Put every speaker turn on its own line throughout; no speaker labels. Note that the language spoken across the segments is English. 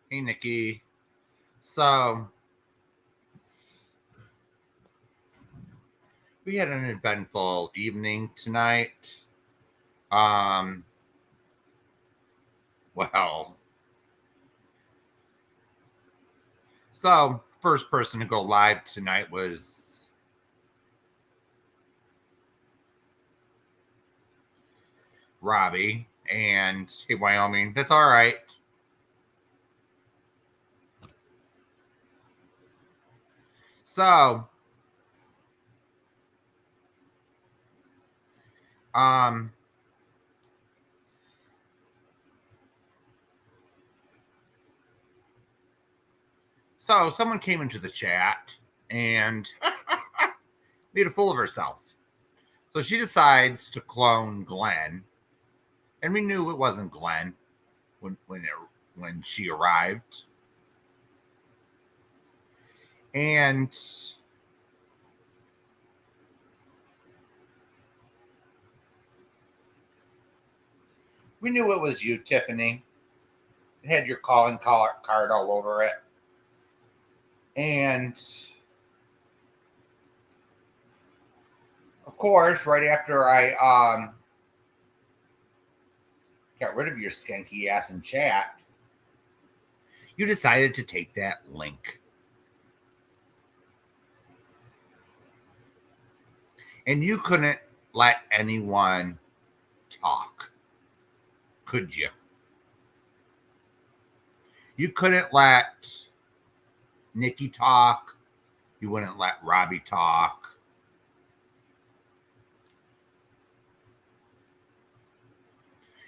Hey, Nikki. So, we had an eventful evening tonight. Um, well, first person to go live tonight was Robbie. And hey, Wyoming, that's all right. So, um, so someone came into the chat and made a fool of herself. So she decides to clone Glenn, and we knew it wasn't Glenn when she arrived. And we knew it was you, Tiffany. It had your calling card all over it. And of course, right after I got rid of your skanky ass in chat, you decided to take that link. And you couldn't let anyone talk, could you? You couldn't let Nikki talk. You wouldn't let Robbie talk.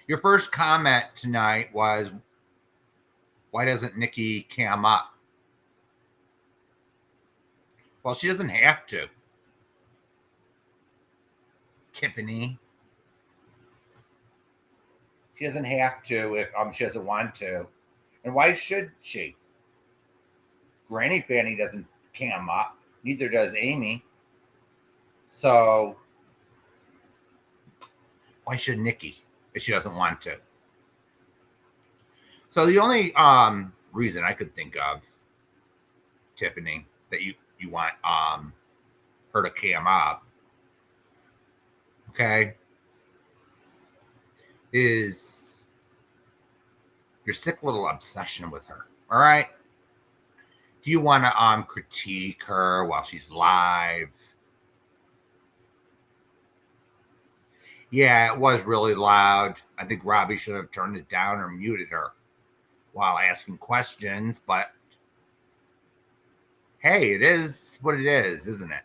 Your first comment tonight was, why doesn't Nikki cam up? Well, she doesn't have to. Tiffany. She doesn't have to if she doesn't want to. And why should she? Granny Fanny doesn't cam up. Neither does Amy. So why should Nikki if she doesn't want to? So the only reason I could think of, Tiffany, that you want her to cam up, okay, is your sick little obsession with her. All right. Do you want to critique her while she's live? Yeah, it was really loud. I think Robbie should have turned it down or muted her while asking questions, but hey, it is what it is, isn't it?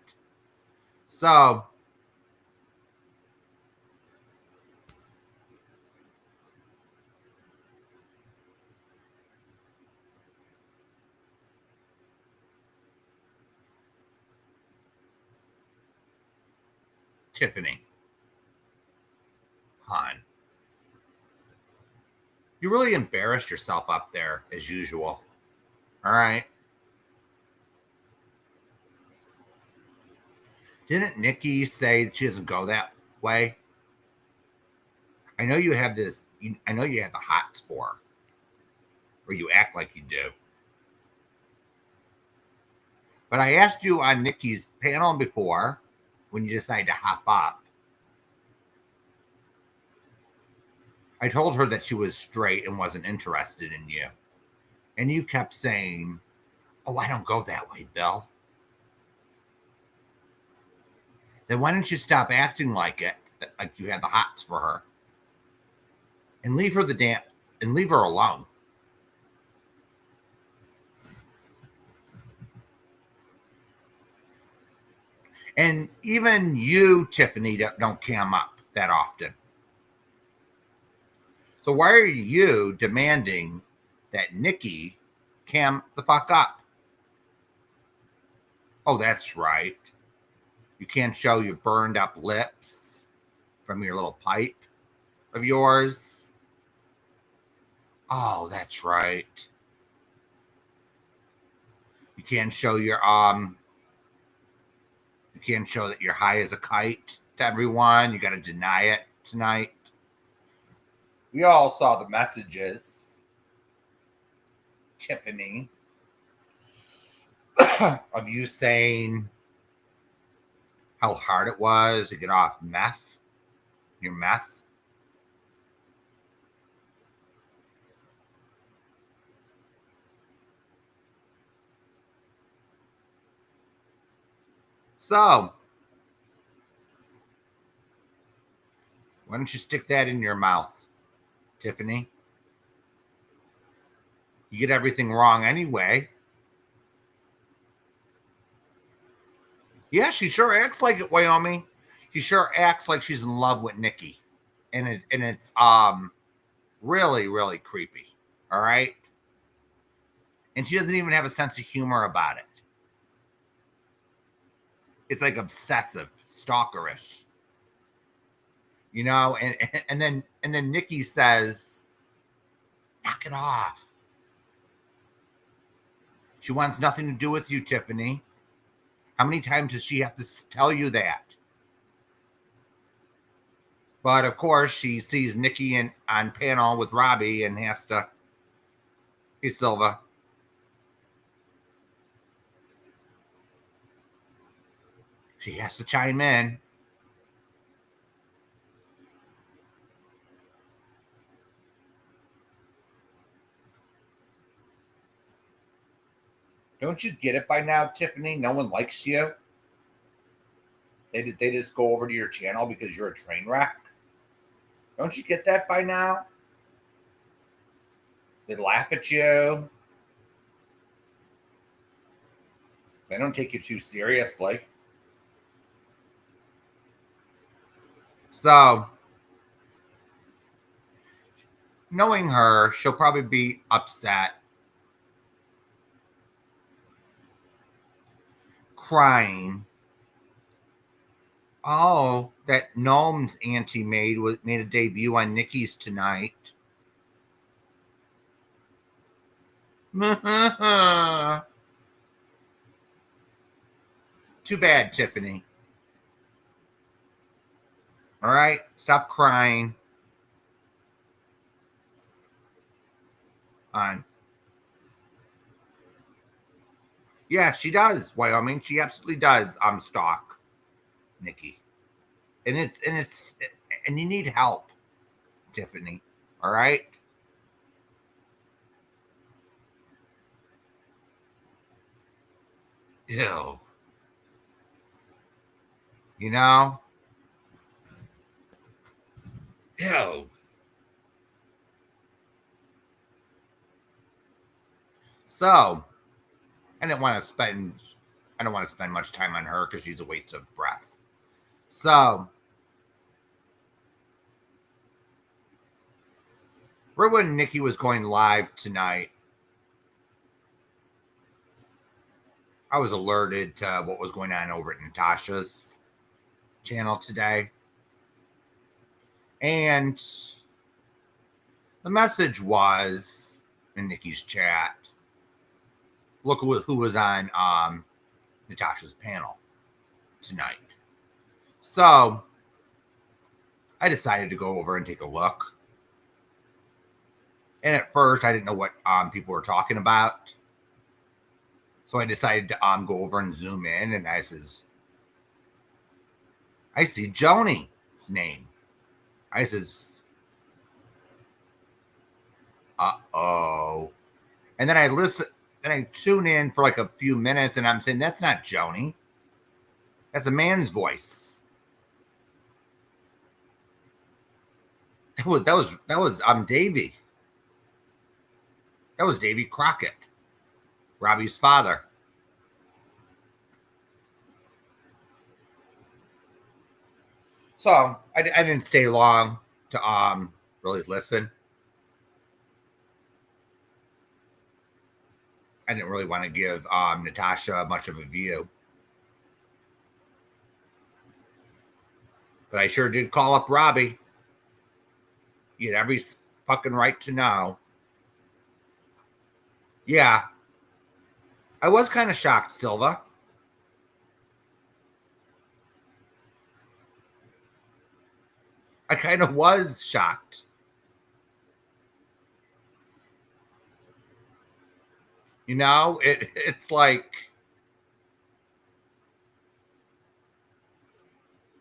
So, Tiffany, hon, you really embarrassed yourself up there as usual. All right. Didn't Nikki say she doesn't go that way? I know you have this, I know you have the hots for her, or you act like you do. But I asked you on Nikki's panel before when you decided to hop up. I told her that she was straight and wasn't interested in you. And you kept saying, oh, I don't go that way, Bill. Then why don't you stop acting like it, like you had the hots for her, and leave her and leave her alone? And even you, Tiffany, don't cam up that often. So why are you demanding that Nikki cam the fuck up? Oh, that's right. You can't show your burned up lips from your little pipe of yours. Oh, that's right. You can't show you can't show that you're high as a kite to everyone. You got to deny it tonight. We all saw the messages. Tiffany, of you saying how hard it was to get off meth, your meth. So, why don't you stick that in your mouth, Tiffany? You get everything wrong anyway. Yeah, she sure acts like it, Wyoming. She sure acts like she's in love with Nikki. And it's really, really creepy. All right. And she doesn't even have a sense of humor about it. It's like obsessive, stalkerish. And then Nikki says, knock it off. She wants nothing to do with you, Tiffany. How many times does she have to tell you that? But of course, she sees Nikki on panel with Robbie and has to, hey, Silva. She has to chime in. Don't you get it by now, Tiffany? No one likes you. They just go over to your channel because you're a train wreck. Don't you get that by now? They laugh at you. They don't take you too seriously. So, knowing her, she'll probably be upset, crying. Oh, that Gnome's auntie made a debut on Nikki's tonight. Too bad, Tiffany. All right, stop crying. On. Yeah, she does, Wyoming. She absolutely does. Stalk Nikki, and you need help, Tiffany. All right. Ew. You know. Ew. So, I didn't want to spend. I don't want to spend much time on her because she's a waste of breath. So, right when Nikki was going live tonight, I was alerted to what was going on over at Natasha's channel today. And the message was in Nikki's chat. Look who was on Natasha's panel tonight. So I decided to go over and take a look. And at first, I didn't know what people were talking about. So I decided to go over and zoom in, and I see Joni's name. I says, uh-oh. And then I tune in for like a few minutes, and I'm saying, that's not Joni. That's a man's voice. That was Davy. That was Davy Crockett, Robbie's father. So I didn't stay long to really listen. I didn't really want to give Natasha much of a view. But I sure did call up Robbie. You had every fucking right to know. Yeah. I was kind of shocked, Silva. I kind of was shocked. It's like,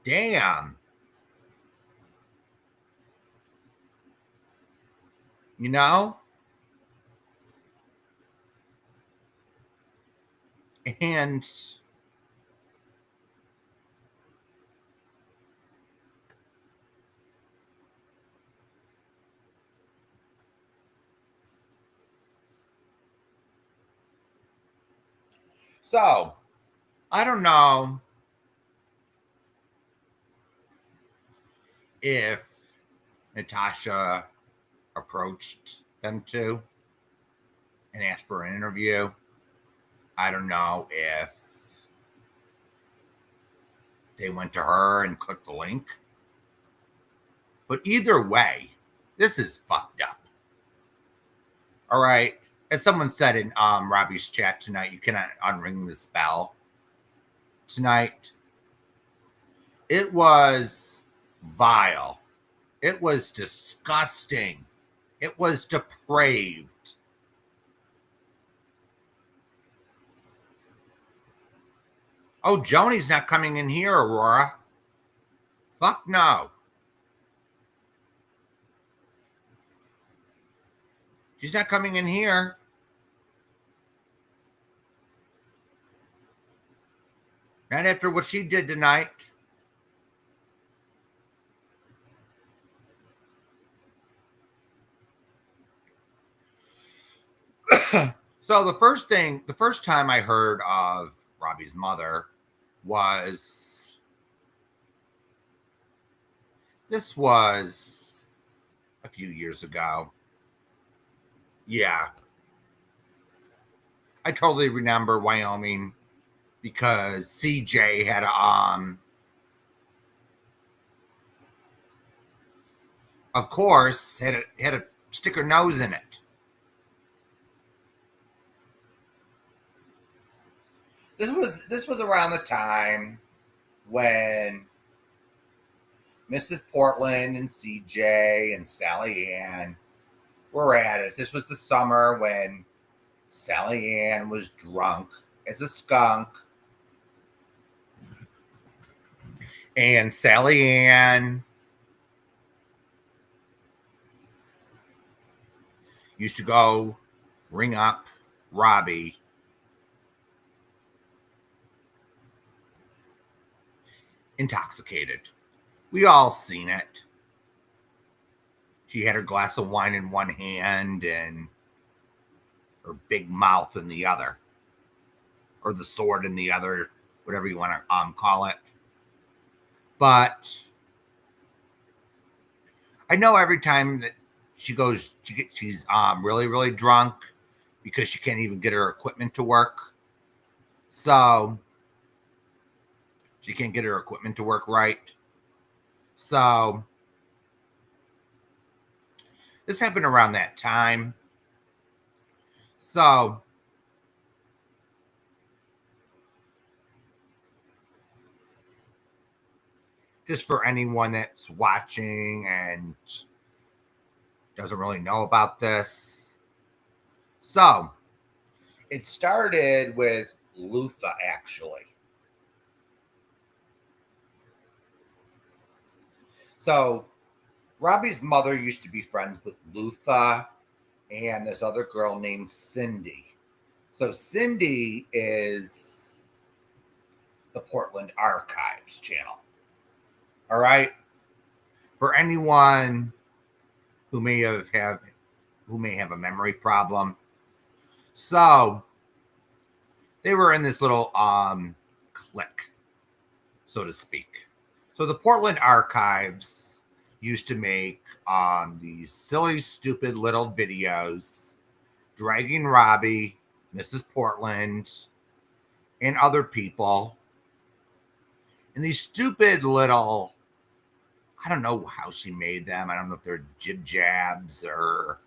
damn, you know? And so I don't know if Natasha approached them two and asked for an interview. I don't know if they went to her and clicked the link. But either way, this is fucked up. All right. As someone said in Robbie's chat tonight, you cannot unring the spell. Tonight, it was vile. It was disgusting. It was depraved. Oh, Joni's not coming in here, Aurora. Fuck no. She's not coming in here. Not after what she did tonight. So the first time I heard of Robbie's mother was this was a few years ago. Yeah. I totally remember Wyoming because CJ had of course had a stick her nose in it. This was around the time when Mrs. Portland and CJ and Sally Ann were at it. This was the summer when Sally Ann was drunk as a skunk. And Sally Ann used to go ring up Robbie intoxicated. We all seen it. She had her glass of wine in one hand and her big mouth in the other, or the sword in the other, whatever you want to call it. But I know every time that she's really really drunk because she can't even get her equipment to work. So she can't get her equipment to work right. So this happened around that time. So just for anyone that's watching and doesn't really know about this. So it started with Lutha, actually. So Robbie's mother used to be friends with Lutha and this other girl named Cindy. So Cindy is the Portland Archives channel. All right. For anyone who may have a memory problem. So they were in this little clique, so to speak. So the Portland Archives used to make these silly, stupid little videos dragging Robbie, Mrs. Portland, and other people. And these stupid little, I don't know how she made them. I don't know if they're jib jabs or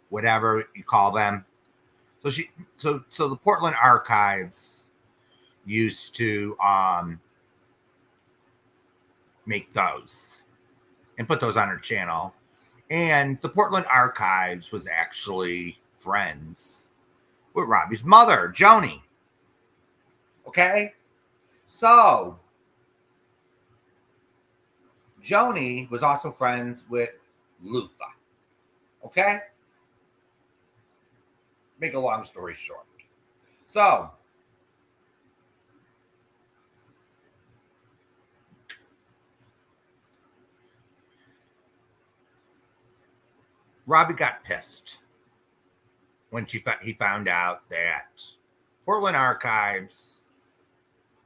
whatever you call them. So the Portland Archives used to make those and put those on her channel. And the Portland Archives was actually friends with Robbie's mother, Joni. Okay? So, Joni was also friends with Luther. Okay? Make a long story short. So, Robbie got pissed when he found out that Portland Archives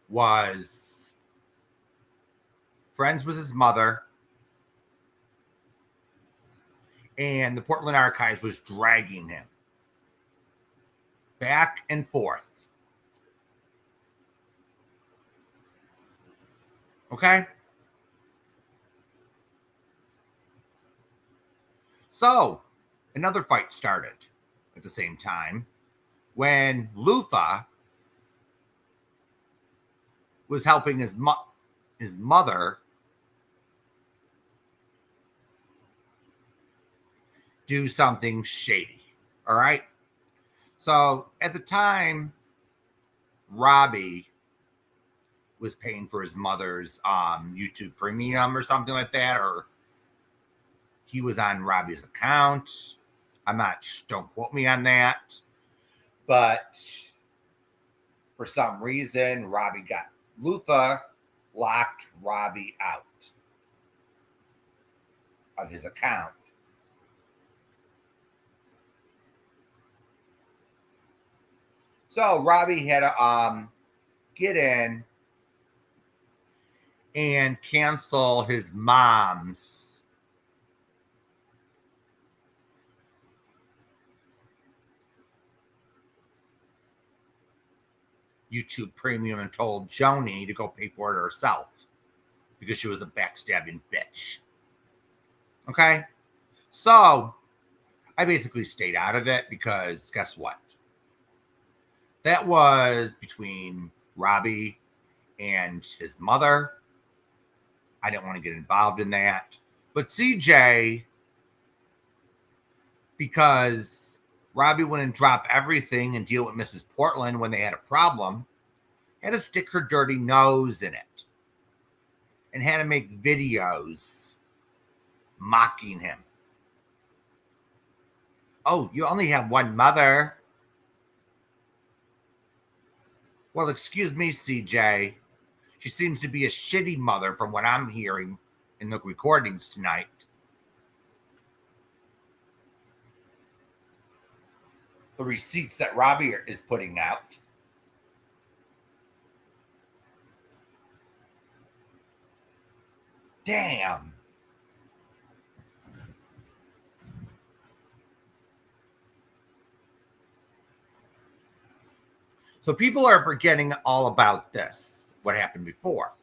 was friends with his mother, and the Portland Archives was dragging him back and forth. Okay? So, another fight started at the same time when Lufa was helping his mother do something shady. All right? So, at the time, Robbie was paying for his mother's YouTube Premium or something like that, or he was on Robbie's account. I'm not, don't quote me on that. But for some reason, Robbie got Lufa locked Robbie out of his account. So Robbie had to get in and cancel his mom's YouTube Premium and told Joni to go pay for it herself because she was a backstabbing bitch. Okay? So I basically stayed out of it because guess what? That was between Robbie and his mother. I didn't want to get involved in that. But CJ, because Robbie wouldn't drop everything and deal with Mrs. Portland when they had a problem, had to stick her dirty nose in it and had to make videos mocking him. Oh, you only have one mother. Well, excuse me, CJ. She seems to be a shitty mother from what I'm hearing in the recordings tonight. The receipts that Robbie is putting out. Damn. So people are forgetting all about this, what happened before.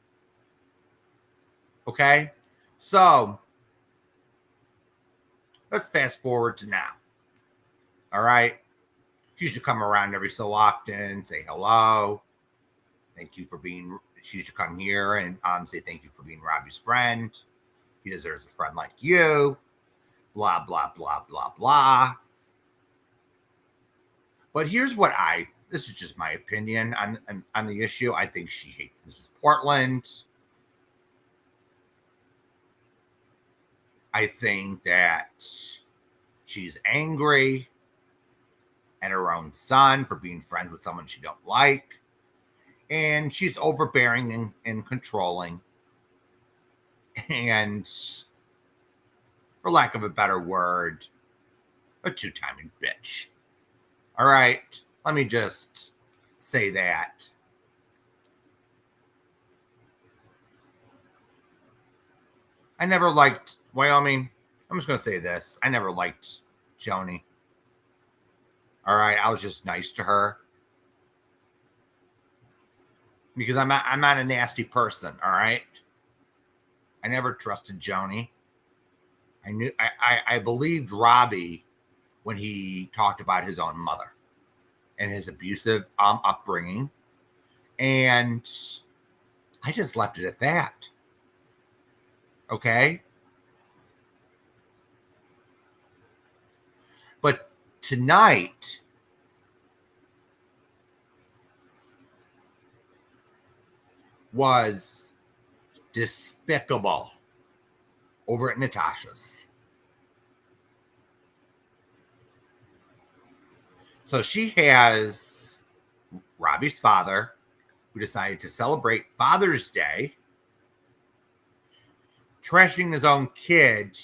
Okay? So let's fast forward to now. All right? She should come around every so often, say hello. Thank you for being, she should come here and say thank you for being Robbie's friend. He deserves a friend like you. Blah, blah, blah, blah, blah. But here's what this is just my opinion on the issue. I think she hates Mrs. Portland. I think that she's angry at her own son for being friends with someone she don't like. And she's overbearing and controlling. And for lack of a better word, a two-timing bitch. All right, let me just say that. I never liked Wyoming. I'm just going to say this. I never liked Joni. All right, I was just nice to her. Because I'm not a nasty person, all right? I never trusted Joni. I believed Robbie when he talked about his own mother and his abusive upbringing. And I just left it at that. Okay? But tonight, was despicable over at Natasha's. So she has Robbie's father, who decided to celebrate Father's Day, trashing his own kid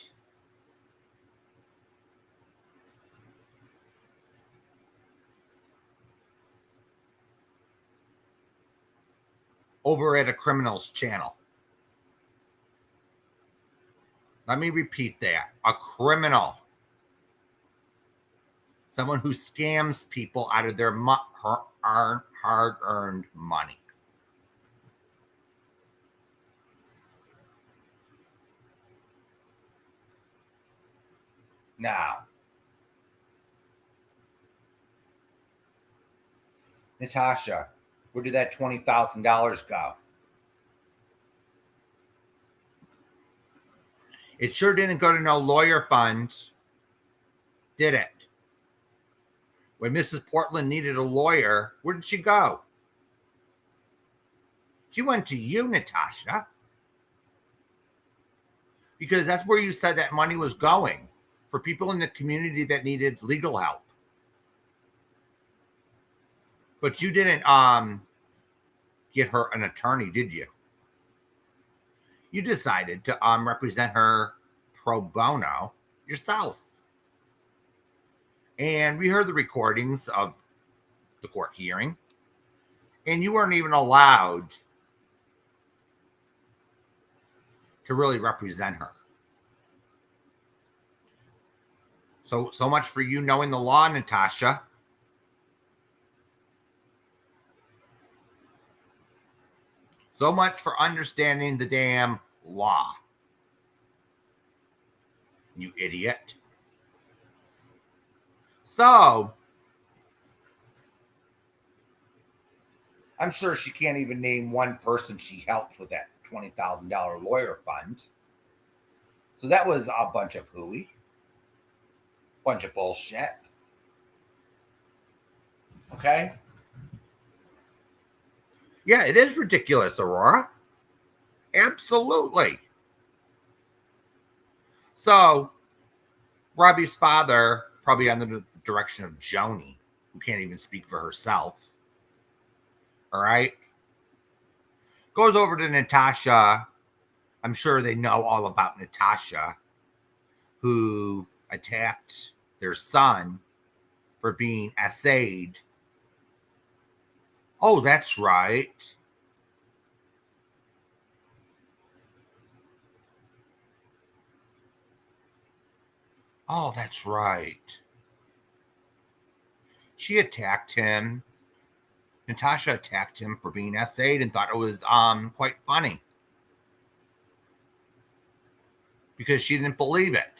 over at a criminal's channel. Let me repeat that. A criminal. Someone who scams people out of their hard-earned money. Now, Natasha, where did that $20,000 go? It sure didn't go to no lawyer fund, did it? When Mrs. Portland needed a lawyer, where did she go? She went to you, Natasha. Because that's where you said that money was going, for people in the community that needed legal help. But you didn't get her an attorney, did you? You decided to represent her pro bono yourself. And we heard the recordings of the court hearing, and you weren't even allowed to really represent her. So much for you knowing the law, Natasha. So much for understanding the damn law. You idiot. So, I'm sure she can't even name one person she helped with that $20,000 lawyer fund. So that was a bunch of hooey. Bunch of bullshit. Okay? Yeah, it is ridiculous, Aurora. Absolutely. So, Robbie's father, probably under the direction of Joni, who can't even speak for herself, all right, goes over to Natasha. I'm sure they know all about Natasha, who attacked their son for being essayed. Oh, that's right. Oh, that's right. She attacked him. Natasha attacked him for being essayed and thought it was quite funny because she didn't believe it,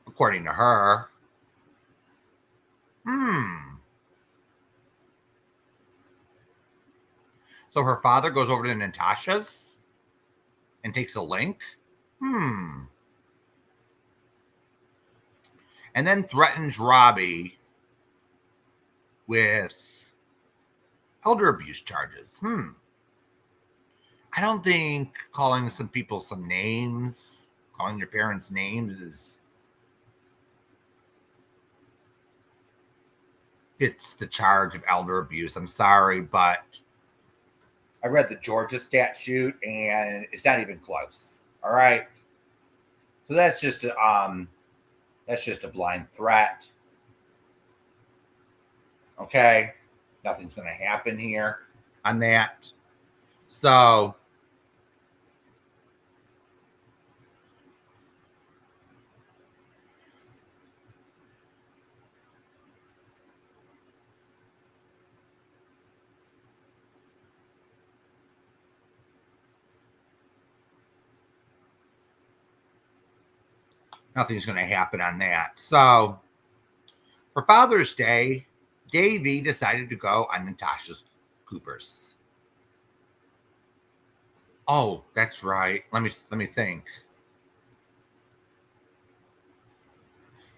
according to her. So her father goes over to Natasha's and takes a link. And then threatens Robbie with elder abuse charges. I don't think calling some people some names, calling your parents names fits the charge of elder abuse. I'm sorry, but I read the Georgia statute and it's not even close. All right. So that's just a blind threat. Okay. Nothing's going to happen here on that. So nothing's going to happen on that. So for Father's Day, Davey decided to go on Natasha's Cooper's. Oh, that's right. Let me think.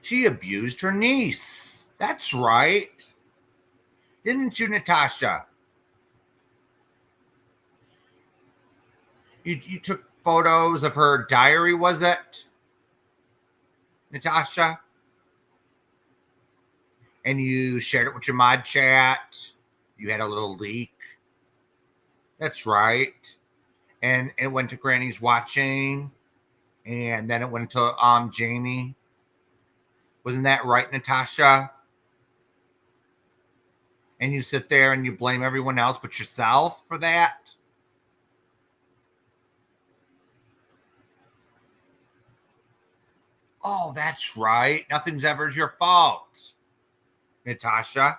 She abused her niece. That's right. Didn't you, Natasha? You took photos of her diary, was it, Natasha? And you shared it with your mod chat. You had a little leak. That's right. And it went to Granny's watching, and then it went to Jamie. Wasn't that right, Natasha? And you sit there and you blame everyone else but yourself for that? Oh, that's right. Nothing's ever your fault, Natasha.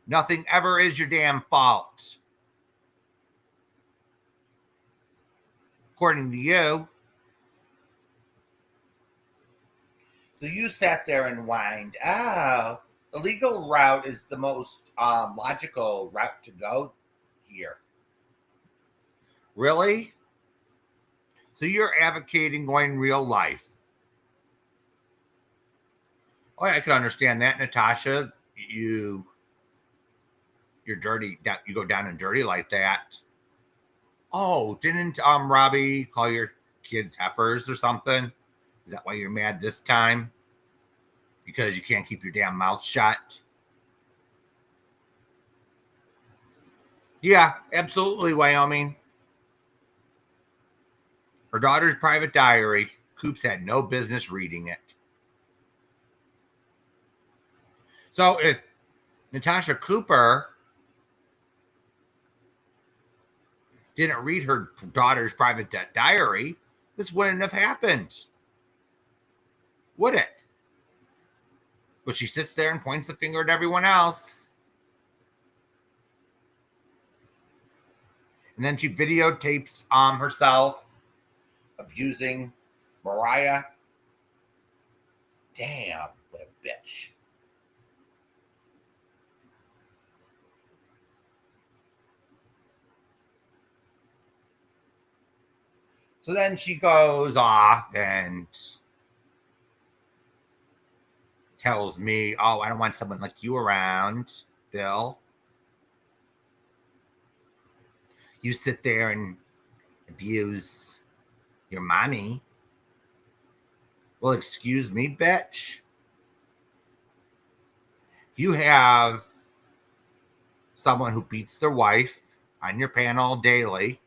Nothing ever is your damn fault. According to you. So you sat there and whined, oh, the legal route is the most logical route to go here. Really? So you're advocating going real life. Oh, yeah, I can understand that, Natasha. You're dirty. You go down and dirty like that. Oh, didn't Robbie call your kids heifers or something? Is that why you're mad this time? Because you can't keep your damn mouth shut? Yeah, absolutely, Wyoming. Her daughter's private diary. Coops had no business reading it. So if Natasha Cooper didn't read her daughter's private diary, this wouldn't have happened. Would it? But she sits there and points the finger at everyone else. And then she videotapes herself abusing Mariah. Damn, what a bitch. So then she goes off and tells me, oh, I don't want someone like you around, Bill. You sit there and abuse your mommy. Well, excuse me, bitch. You have someone who beats their wife on your panel daily.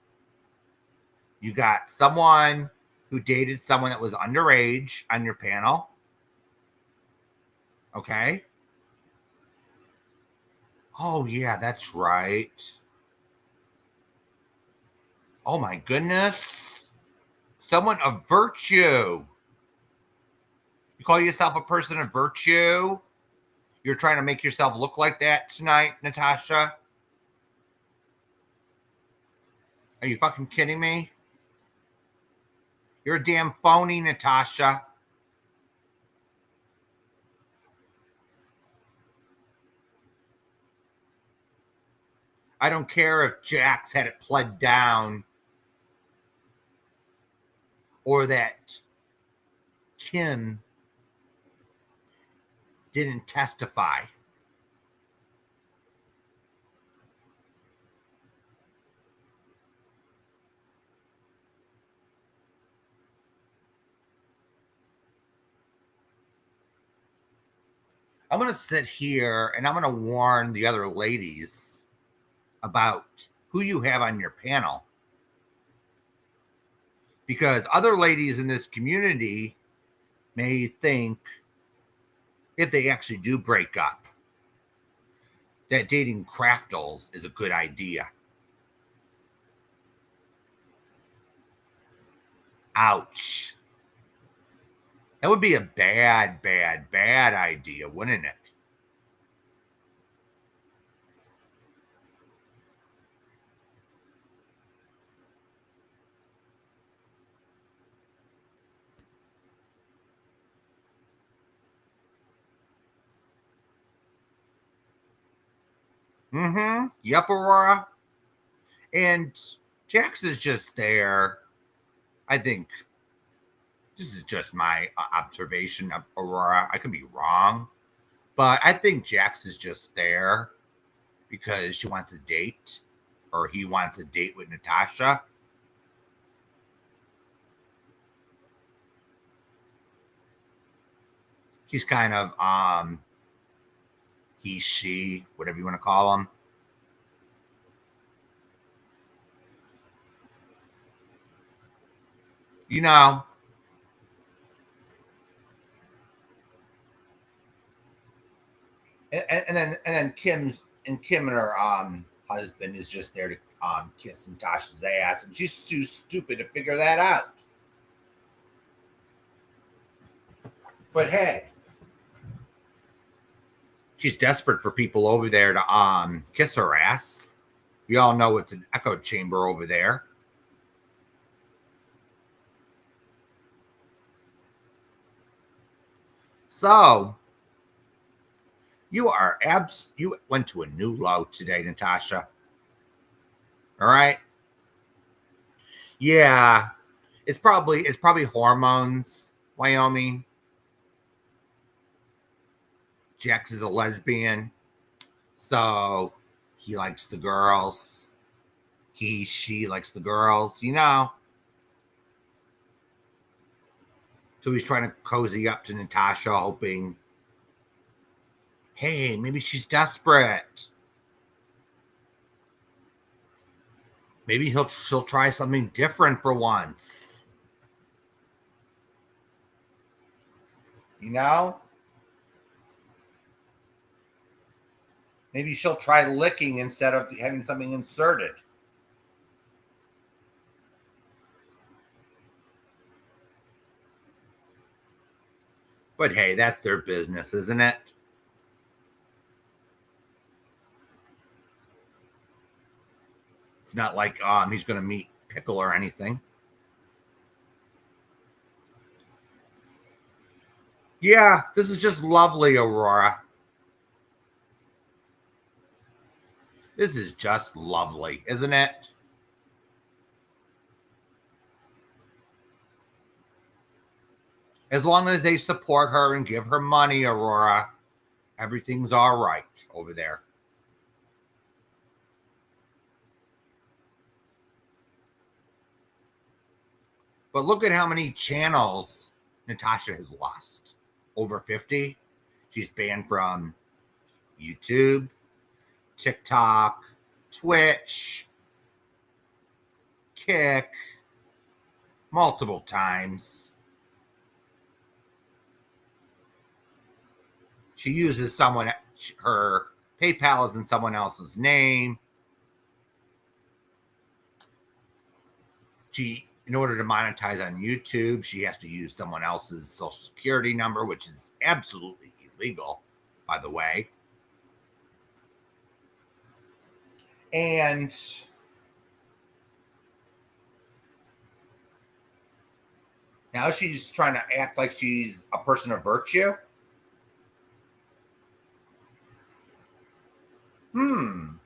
You got someone who dated someone that was underage on your panel. Okay. Oh, yeah, that's right. Oh, my goodness. Someone of virtue. You call yourself a person of virtue? You're trying to make yourself look like that tonight, Natasha? Are you fucking kidding me? You're a damn phony, Natasha. I don't care if Jax had it pled down or that Kim didn't testify. I'm going to sit here and I'm going to warn the other ladies about who you have on your panel. Because other ladies in this community may think, if they actually do break up, that dating craftles is a good idea. Ouch. That would be a bad, bad, bad idea, wouldn't it? Mm-hmm. Yep, Aurora. And Jax is just there. I think this is just my observation of Aurora. I could be wrong, but I think Jax is just there because she wants a date or he wants a date with Natasha. He's kind of he, she, whatever you want to call him. You know, and then Kim and her husband is just there to kiss Natasha's ass, and she's too stupid to figure that out. But hey, she's desperate for people over there to kiss her ass. We all know it's an echo chamber over there. So you went to a new low today, Natasha. All right. Yeah. It's probably hormones, Wyoming. Jax is a lesbian. So he likes the girls. She likes the girls, So he's trying to cozy up to Natasha, hoping, hey, maybe she's desperate. Maybe she'll try something different for once. You know? Maybe she'll try licking instead of having something inserted. But hey, that's their business, isn't it? It's not like he's going to meet Pickle or anything. Yeah, this is just lovely, Aurora. This is just lovely, isn't it? As long as they support her and give her money, Aurora, everything's all right over there. But look at how many channels Natasha has lost. Over 50. She's banned from YouTube, TikTok, Twitch, Kick, multiple times. She uses her PayPal is in someone else's name. In order to monetize on YouTube, she has to use someone else's social security number, which is absolutely illegal, by the way. And now she's trying to act like she's a person of virtue.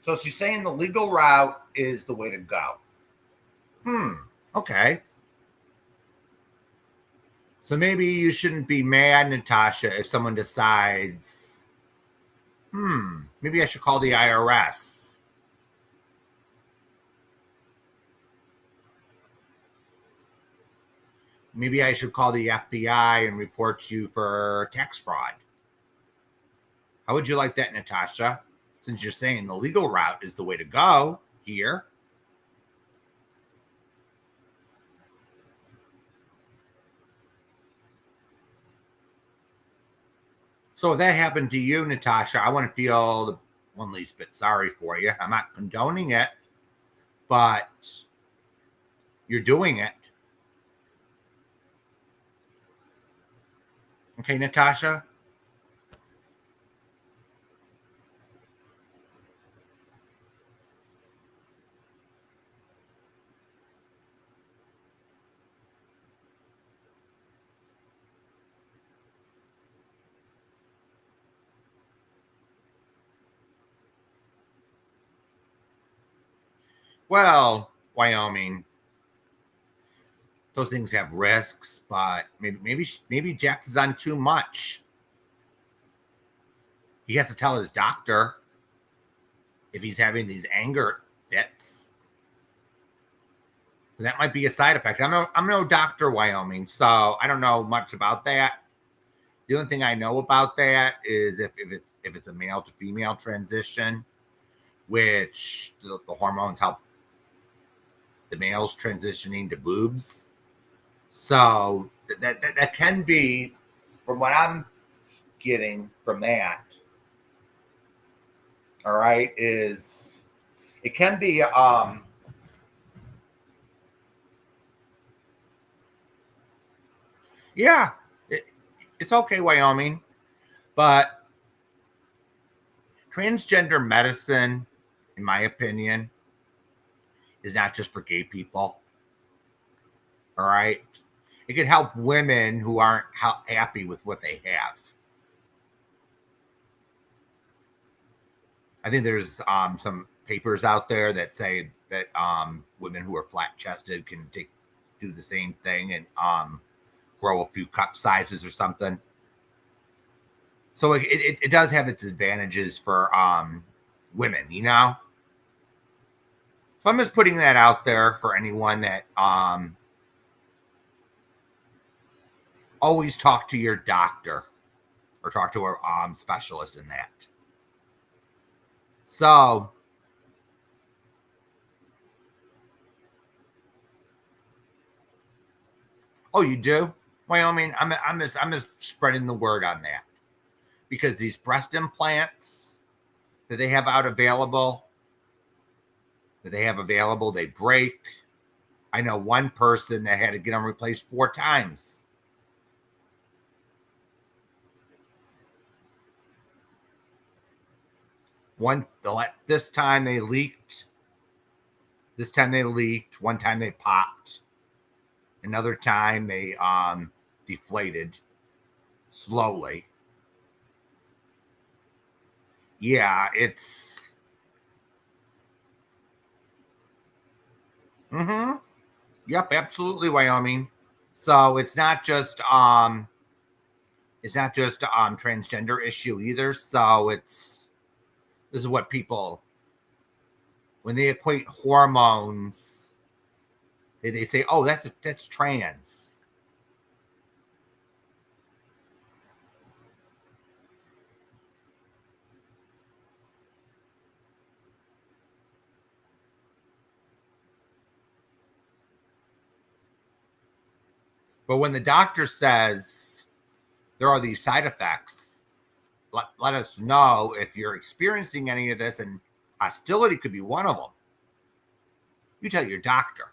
So she's saying the legal route is the way to go. Okay. So maybe you shouldn't be mad, Natasha, if someone decides, maybe I should call the IRS. Maybe I should call the FBI and report you for tax fraud. How would you like that, Natasha? Since you're saying the legal route is the way to go here. So if that happened to you, Natasha, I want to feel the one least bit sorry for you. I'm not condoning it, but you're doing it. Okay, Natasha? Well, Wyoming, those things have risks, but maybe Jax is on too much. He has to tell his doctor if he's having these anger fits. That might be a side effect. I'm no doctor, Wyoming, so I don't know much about that. The only thing I know about that is if it's a male to female transition, which the hormones help the males transitioning to boobs. So that can be, from what I'm getting from that, all right, is it can be yeah, it, it's okay, Wyoming, but transgender medicine, in my opinion, is not just for gay people. All right. It can help women who aren't happy with what they have. I think there's some papers out there that say that women who are flat chested can do the same thing and grow a few cup sizes or something. So it does have its advantages for women, you know? So I'm just putting that out there for anyone that always talk to your doctor or talk to a specialist in that. So, oh, you do? Wyoming, I'm just spreading the word on that because these breast implants that they have out available, they break. I know one person that had to get them replaced 4 times. One, this time they leaked. This time they leaked. One time they popped. Another time they deflated slowly. Yeah, it's mm-hmm. Yep, absolutely, Wyoming. So it's not just transgender issue either. So this is what people, when they equate hormones, they say, oh, that's trans. But when the doctor says there are these side effects, let us know if you're experiencing any of this, and hostility could be one of them. You tell your doctor.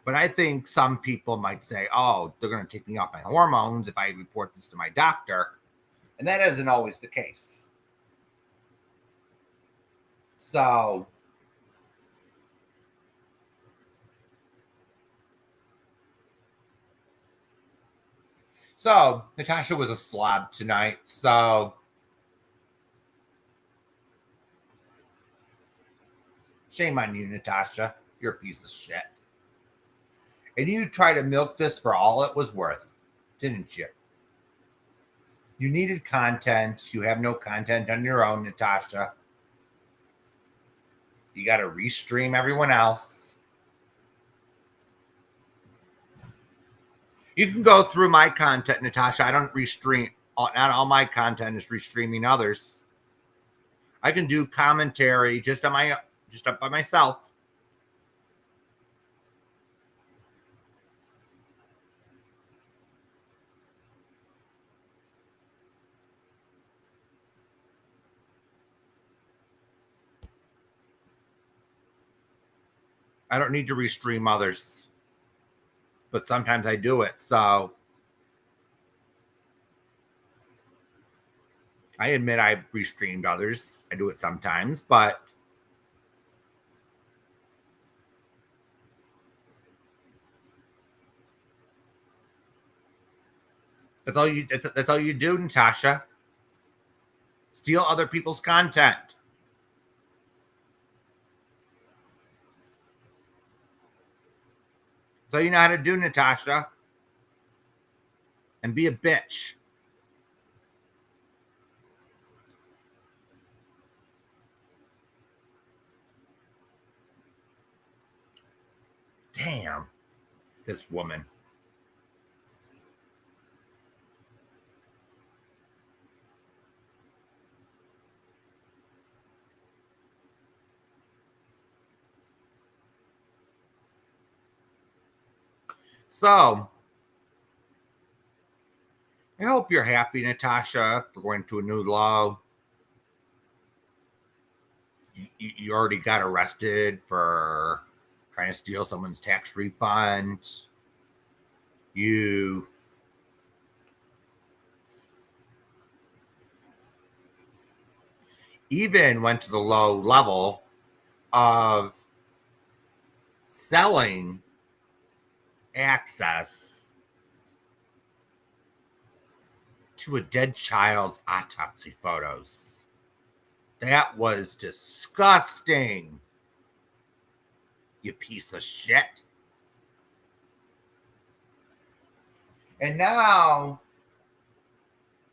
But I think some people might say, oh, they're going to take me off my hormones if I report this to my doctor. And that isn't always the case. So, so Natasha was a slob tonight. So shame on you, Natasha. You're a piece of shit. And you tried to milk this for all it was worth, didn't you? You needed content. You have no content on your own, Natasha. You got to restream everyone else. You can go through my content, Natasha. I don't restream. Not all my content is restreaming others. I can do commentary just up by myself. I don't need to restream others, but sometimes I do it. So I admit I've restreamed others. I do it sometimes, but that's all you do, Natasha. Steal other people's content. That's all you know how to do, Natasha. And be a bitch. Damn, this woman. So I hope you're happy, Natasha, for going to a new low. You already got arrested for trying to steal someone's tax refund. You even went to the low level of selling access to a dead child's autopsy photos. That was disgusting, you piece of shit. And now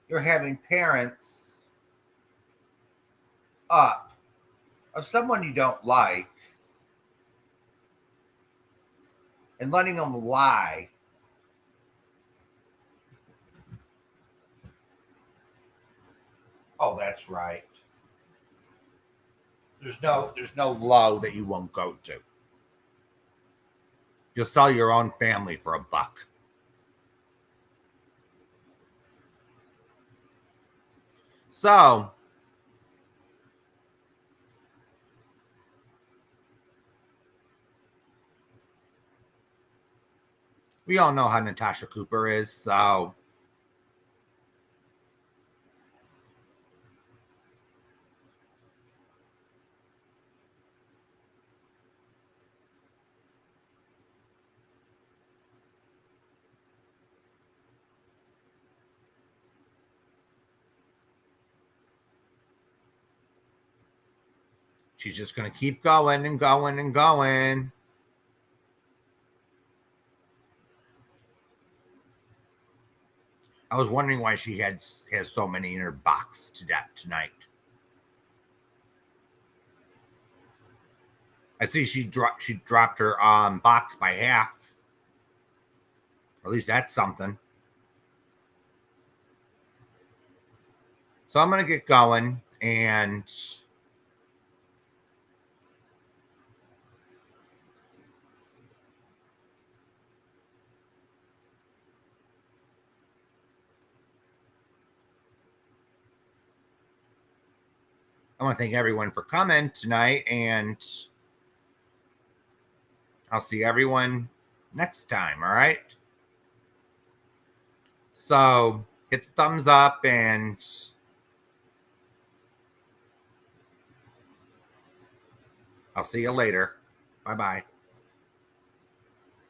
you're having parents up of someone you don't like and letting them lie. Oh, that's right. There's no low that you won't go to. You'll sell your own family for $1. So we all know how Natasha Cooper is. So she's just going to keep going and going and going. I was wondering why she has so many in her box tonight. I see she dropped her box by half. Or at least that's something. So I'm gonna get going, and I want to thank everyone for coming tonight, and I'll see everyone next time. All right. So hit the thumbs up, and I'll see you later. Bye bye.